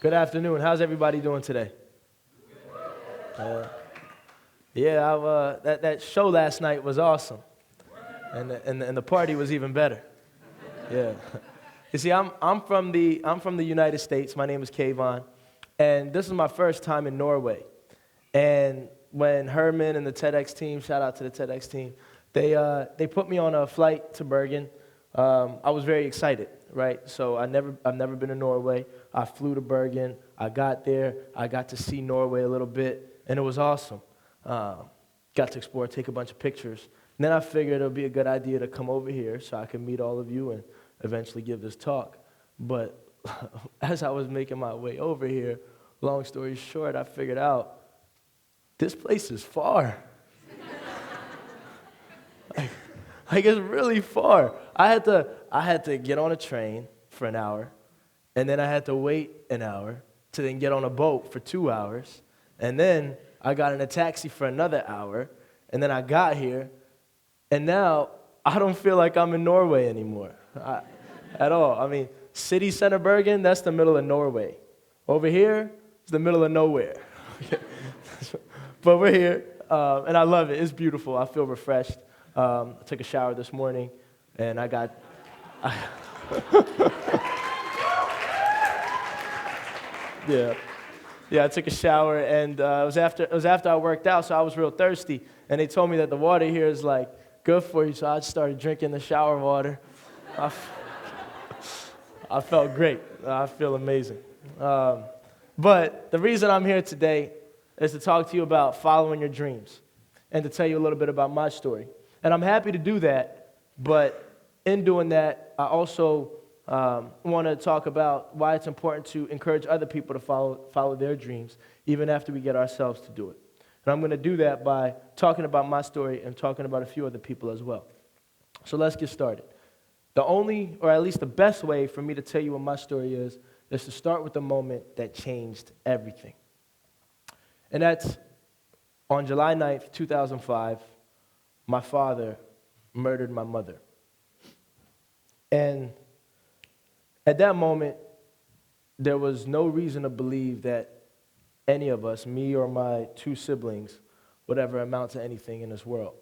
Good afternoon. How's everybody doing today? That show last night was awesome, and the party was even better. Yeah. You see, I'm from the United States. My name is Kayvon, and this is my first time in Norway. And when Herman and the TEDx team, shout out to the TEDx team, they put me on a flight to Bergen. I was very excited, right? So I've never been to Norway. I flew to Bergen. I got there. I got to see Norway a little bit, and it was awesome. Got to explore, take a bunch of pictures. And then I figured it would be a good idea to come over here so I can meet all of you and eventually give this talk. But as I was making my way over here, long story short, I figured out this place is far. Like it's really far. I had to get on a train for an hour, and then I had to wait an hour to then get on a boat for 2 hours, and then I got in a taxi for another hour, and then I got here, and now I don't feel like I'm in Norway anymore at all. I mean, city center Bergen, that's the middle of Norway. Over here, it's the middle of nowhere. But we're here, and I love it. It's beautiful. I feel refreshed. I took a shower this morning, and I took a shower, and it was after I worked out, so I was real thirsty, and they told me that the water here is like good for you, so I just started drinking the shower water. I felt great. I feel amazing. But the reason I'm here today is to talk to you about following your dreams and to tell you a little bit about my story. And I'm happy to do that, but in doing that, I also want to talk about why it's important to encourage other people to follow their dreams, even after we get ourselves to do it. And I'm going to do that by talking about my story and talking about a few other people as well. So let's get started. The only, or at least the best way for me to tell you what my story is to start with the moment that changed everything. And that's on July 9th, 2005, my father murdered my mother. And at that moment, there was no reason to believe that any of us, me or my two siblings, would ever amount to anything in this world.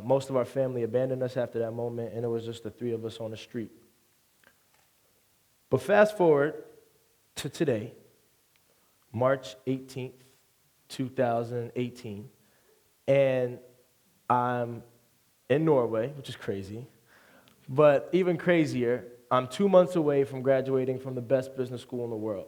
Most of our family abandoned us after that moment, and it was just the three of us on the street. But fast forward to today, March 18th, 2018, and I'm in Norway, which is crazy, but even crazier, I'm 2 months away from graduating from the best business school in the world.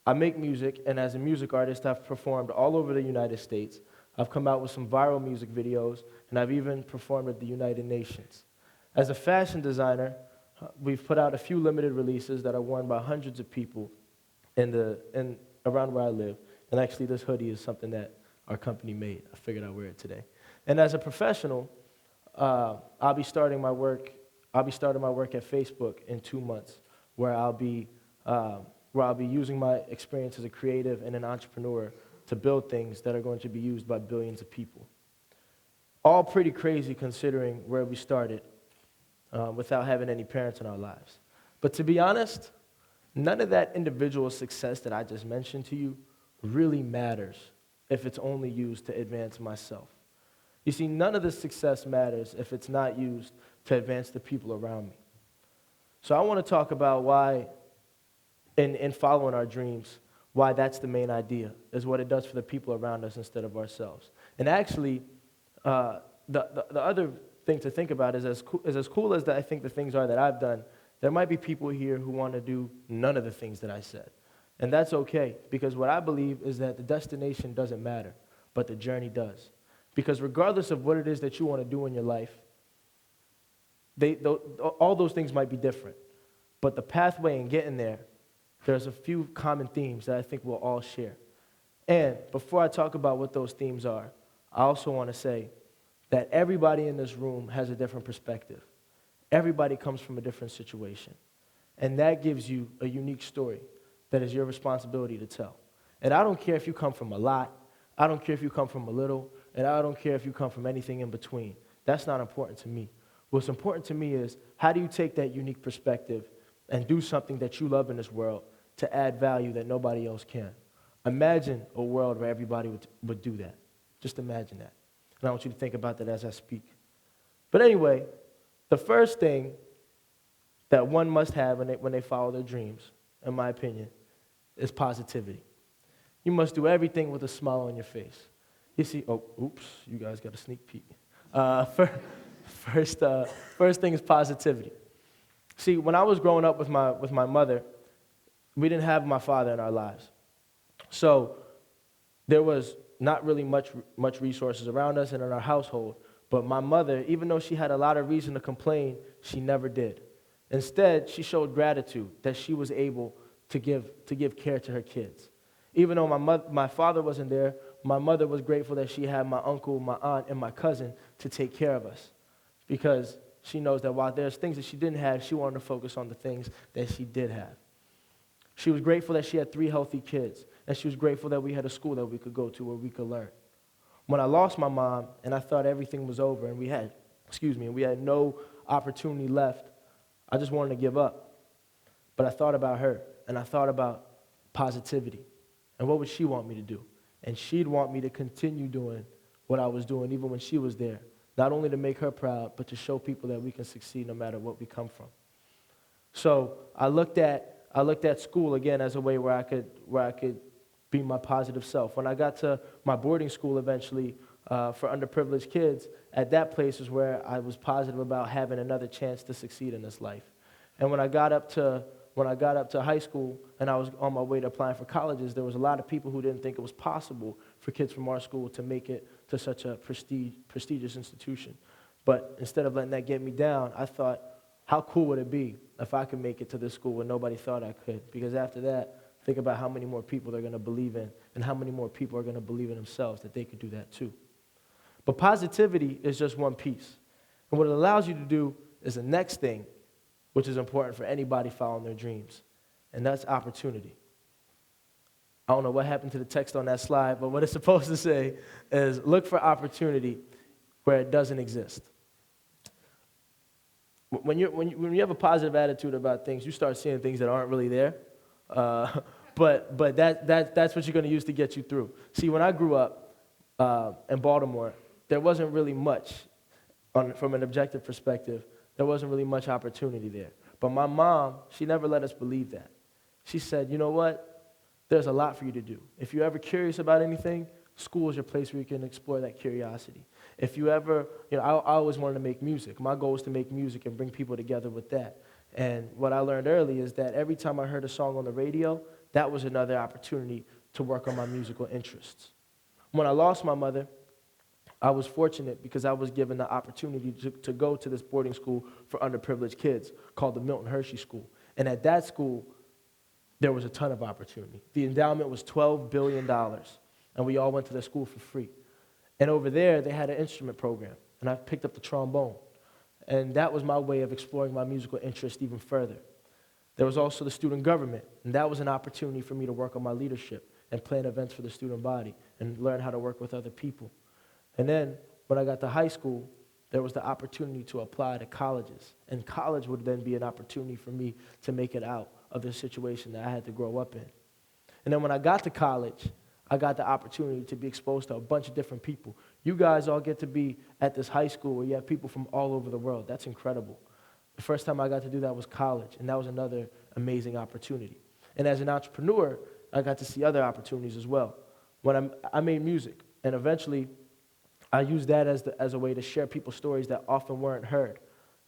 I make music, and as a music artist, I've performed all over the United States. I've come out with some viral music videos, and I've even performed at the United Nations. As a fashion designer, we've put out a few limited releases that are worn by hundreds of people around where I live. And actually, this hoodie is something that our company made. I figured I'd wear it today. And as a professional, I'll be starting my work at Facebook in 2 months, where I'll be using my experience as a creative and an entrepreneur to build things that are going to be used by billions of people. All pretty crazy considering where we started without having any parents in our lives. But to be honest, none of that individual success that I just mentioned to you really matters if it's only used to advance myself. You see, none of the success matters if it's not used to advance the people around me. So I want to talk about why, in following our dreams, why that's the main idea, is what it does for the people around us instead of ourselves. And actually, the other thing to think about is as cool as I think the things are that I've done, there might be people here who want to do none of the things that I said. And that's okay, because what I believe is that the destination doesn't matter, but the journey does. Because regardless of what it is that you want to do in your life, all those things might be different. But the pathway in getting there, there's a few common themes that I think we'll all share. And before I talk about what those themes are, I also want to say that everybody in this room has a different perspective. Everybody comes from a different situation. And that gives you a unique story that is your responsibility to tell. And I don't care if you come from a lot, I don't care if you come from a little, and I don't care if you come from anything in between. That's not important to me. What's important to me is how do you take that unique perspective and do something that you love in this world to add value that nobody else can. Imagine a world where everybody would do that. Just imagine that. And I want you to think about that as I speak. But anyway, the first thing that one must have when they follow their dreams, in my opinion, is positivity. You must do everything with a smile on your face. You see, you guys got a sneak peek. First thing is positivity. See, when I was growing up with my mother, we didn't have my father in our lives. So there was not really much resources around us and in our household. But my mother, even though she had a lot of reason to complain, she never did. Instead, she showed gratitude that she was able to give care to her kids. Even though my father wasn't there, my mother was grateful that she had my uncle, my aunt, and my cousin to take care of us. Because she knows that while there's things that she didn't have, she wanted to focus on the things that she did have. She was grateful that she had 3 healthy kids, and she was grateful that we had a school that we could go to where we could learn. When I lost my mom and I thought everything was over and we had no opportunity left, I just wanted to give up. But I thought about her, and I thought about positivity. And what would she want me to do? And she'd want me to continue doing what I was doing even when she was there, not only to make her proud, but to show people that we can succeed no matter what we come from. So I looked at school again as a way where I could be my positive self. When I got to my boarding school eventually for underprivileged kids, at that place is where I was positive about having another chance to succeed in this life. And when I got up to high school and I was on my way to applying for colleges, there was a lot of people who didn't think it was possible for kids from our school to make it to such a prestigious institution. But instead of letting that get me down, I thought, how cool would it be if I could make it to this school when nobody thought I could? Because after that, think about how many more people they're going to believe in and how many more people are going to believe in themselves that they could do that too. But positivity is just one piece. And what it allows you to do is the next thing, which is important for anybody following their dreams, and that's opportunity. I don't know what happened to the text on that slide, but what it's supposed to say is look for opportunity where it doesn't exist. When you have a positive attitude about things, you start seeing things that aren't really there. But that's what you're going to use to get you through. See, when I grew up in Baltimore, there wasn't really much, from an objective perspective, there wasn't really much opportunity there. But my mom, she never let us believe that. She said, you know what? There's a lot for you to do. If you're ever curious about anything, school is your place where you can explore that curiosity. If you ever, I always wanted to make music. My goal was to make music and bring people together with that. And what I learned early is that every time I heard a song on the radio, that was another opportunity to work on my musical interests. When I lost my mother, I was fortunate because I was given the opportunity to go to this boarding school for underprivileged kids called the Milton Hershey School. And at that school, there was a ton of opportunity. The endowment was $12 billion, and we all went to the school for free. And over there, they had an instrument program, and I picked up the trombone. And that was my way of exploring my musical interest even further. There was also the student government, and that was an opportunity for me to work on my leadership and plan events for the student body and learn how to work with other people. And then when I got to high school, there was the opportunity to apply to colleges. And college would then be an opportunity for me to make it out of the situation that I had to grow up in. And then when I got to college, I got the opportunity to be exposed to a bunch of different people. You guys all get to be at this high school where you have people from all over the world. That's incredible. The first time I got to do that was college, and that was another amazing opportunity. And as an entrepreneur, I got to see other opportunities as well. When I made music, and eventually I used that as a way to share people's stories that often weren't heard.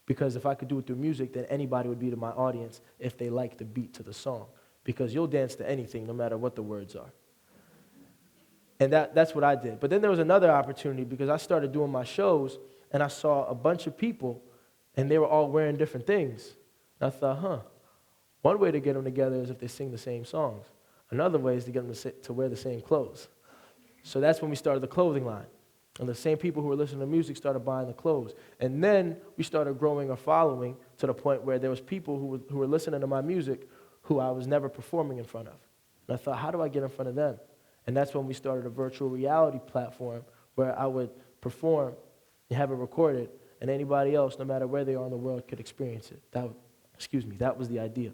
Because if I could do it through music, then anybody would be to my audience if they like the beat to the song. Because you'll dance to anything no matter what the words are. And that's what I did. But then there was another opportunity because I started doing my shows and I saw a bunch of people and they were all wearing different things. And I thought, one way to get them together is if they sing the same songs. Another way is to get them to wear the same clothes. So that's when we started the clothing line. And the same people who were listening to music started buying the clothes. And then we started growing a following to the point where there was people who were listening to my music who I was never performing in front of. And I thought, how do I get in front of them? And that's when we started a virtual reality platform where I would perform and have it recorded, and anybody else, no matter where they are in the world, could experience it. That was the idea.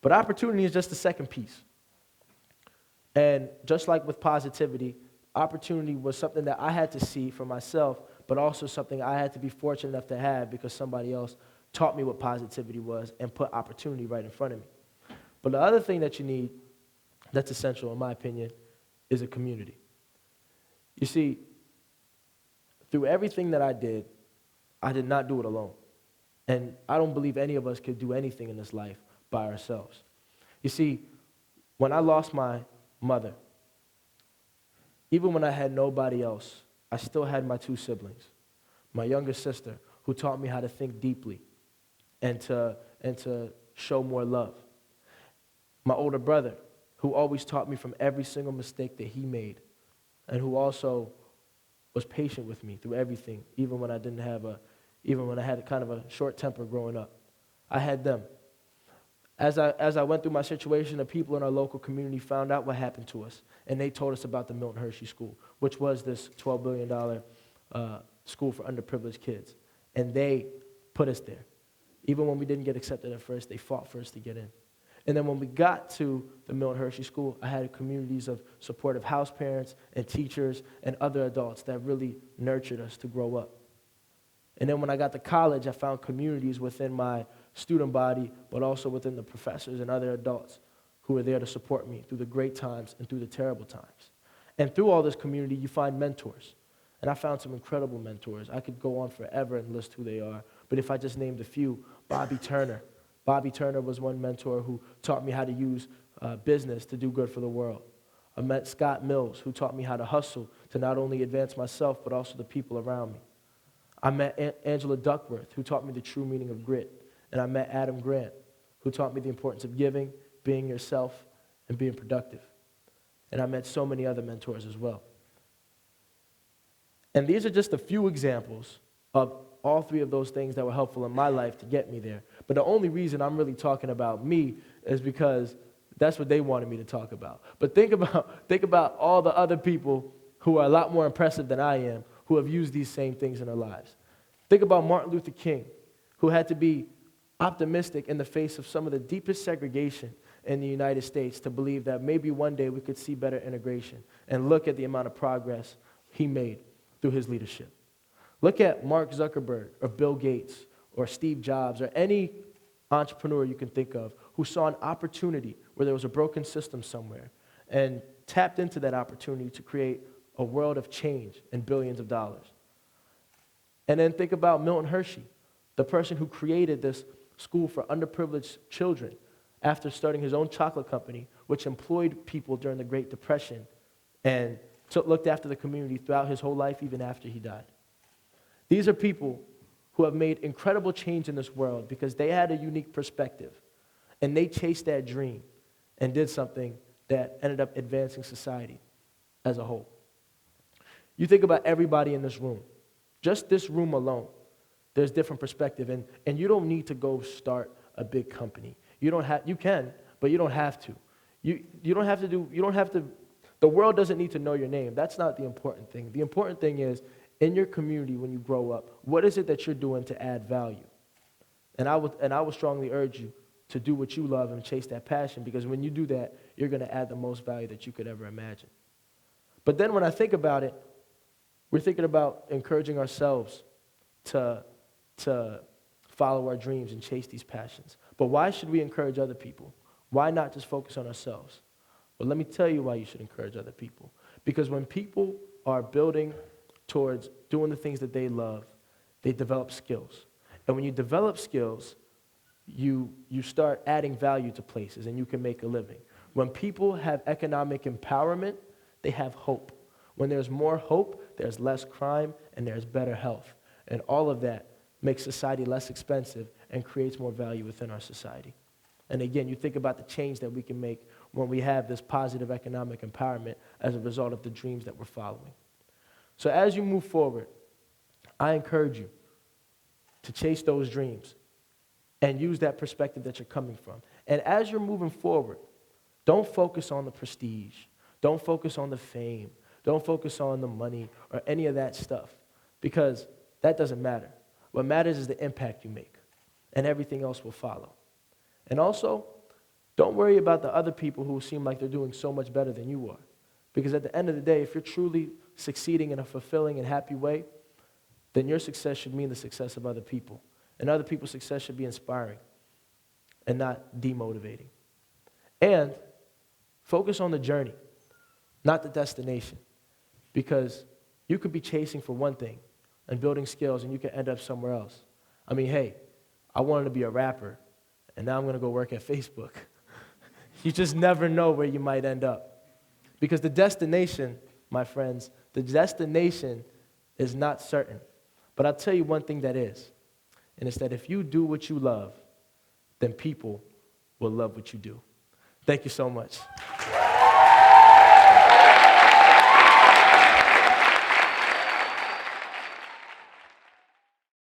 But opportunity is just the second piece. And just like with positivity, opportunity was something that I had to see for myself, but also something I had to be fortunate enough to have because somebody else taught me what positivity was and put opportunity right in front of me. But the other thing that you need that's essential, in my opinion, is a community. You see, through everything that I did not do it alone. And I don't believe any of us could do anything in this life by ourselves. You see, when I lost my mother, even when I had nobody else, I still had my two siblings. My younger sister, who taught me how to think deeply and to show more love. My older brother, who always taught me from every single mistake that he made, and who also was patient with me through everything, even when I had kind of a short temper growing up. I had them. As I went through my situation, the people in our local community found out what happened to us, and they told us about the Milton Hershey School, which was this $12 billion school for underprivileged kids. And they put us there. Even when we didn't get accepted at first, they fought for us to get in. And then when we got to the Milton Hershey School, I had communities of supportive house parents and teachers and other adults that really nurtured us to grow up. And then when I got to college, I found communities within my student body, but also within the professors and other adults who were there to support me through the great times and through the terrible times. And through all this community, you find mentors. And I found some incredible mentors. I could go on forever and list who they are, but if I just named a few, Bobby Turner. Bobby Turner was one mentor who taught me how to use business to do good for the world. I met Scott Mills, who taught me how to hustle to not only advance myself, but also the people around me. I met Angela Duckworth, who taught me the true meaning of grit. And I met Adam Grant, who taught me the importance of giving, being yourself, and being productive. And I met so many other mentors as well. And these are just a few examples of all three of those things that were helpful in my life to get me there. But the only reason I'm really talking about me is because that's what they wanted me to talk about. But think about all the other people who are a lot more impressive than I am, who have used these same things in their lives. Think about Martin Luther King, who had to be optimistic in the face of some of the deepest segregation in the United States to believe that maybe one day we could see better integration, and look at the amount of progress he made through his leadership. Look at Mark Zuckerberg or Bill Gates or Steve Jobs or any entrepreneur you can think of who saw an opportunity where there was a broken system somewhere and tapped into that opportunity to create a world of change and billions of dollars. And then think about Milton Hershey, the person who created this school for underprivileged children after starting his own chocolate company, which employed people during the Great Depression and looked after the community throughout his whole life, even after he died. These are people who have made incredible change in this world because they had a unique perspective, and they chased that dream and did something that ended up advancing society as a whole. You think about everybody in this room, just this room alone, there's different perspective, and you don't need to go start a big company. You can, but you don't have to. You don't have to, the world doesn't need to know your name. That's not the important thing. The important thing is, in your community when you grow up, what is it that you're doing to add value? And I would strongly urge you to do what you love and chase that passion, because when you do that, you're going to add the most value that you could ever imagine. But then when I think about it, we're thinking about encouraging ourselves to follow our dreams and chase these passions. But why should we encourage other people? Why not just focus on ourselves? Well, let me tell you why you should encourage other people. Because when people are building towards doing the things that they love, they develop skills. And when you develop skills, you start adding value to places and you can make a living. When people have economic empowerment, they have hope. When there's more hope, there's less crime and there's better health. And all of that makes society less expensive and creates more value within our society. And again, you think about the change that we can make when we have this positive economic empowerment as a result of the dreams that we're following. So as you move forward, I encourage you to chase those dreams and use that perspective that you're coming from. And as you're moving forward, don't focus on the prestige. Don't focus on the fame. Don't focus on the money or any of that stuff, because that doesn't matter. What matters is the impact you make, and everything else will follow. And also, Don't worry about the other people who seem like they're doing so much better than you are. Because at the end of the day, if you're truly succeeding in a fulfilling and happy way, then your success should mean the success of other people. And other people's success should be inspiring and not demotivating. And focus on the journey, not the destination. Because you could be chasing for one thing and building skills, and you could end up somewhere else. I mean, hey, I wanted to be a rapper, and now I'm going to go work at Facebook. You just never know where you might end up. Because the destination, my friends, the destination is not certain. But I'll tell you one thing that is, and it's that if you do what you love, then people will love what you do. Thank you so much.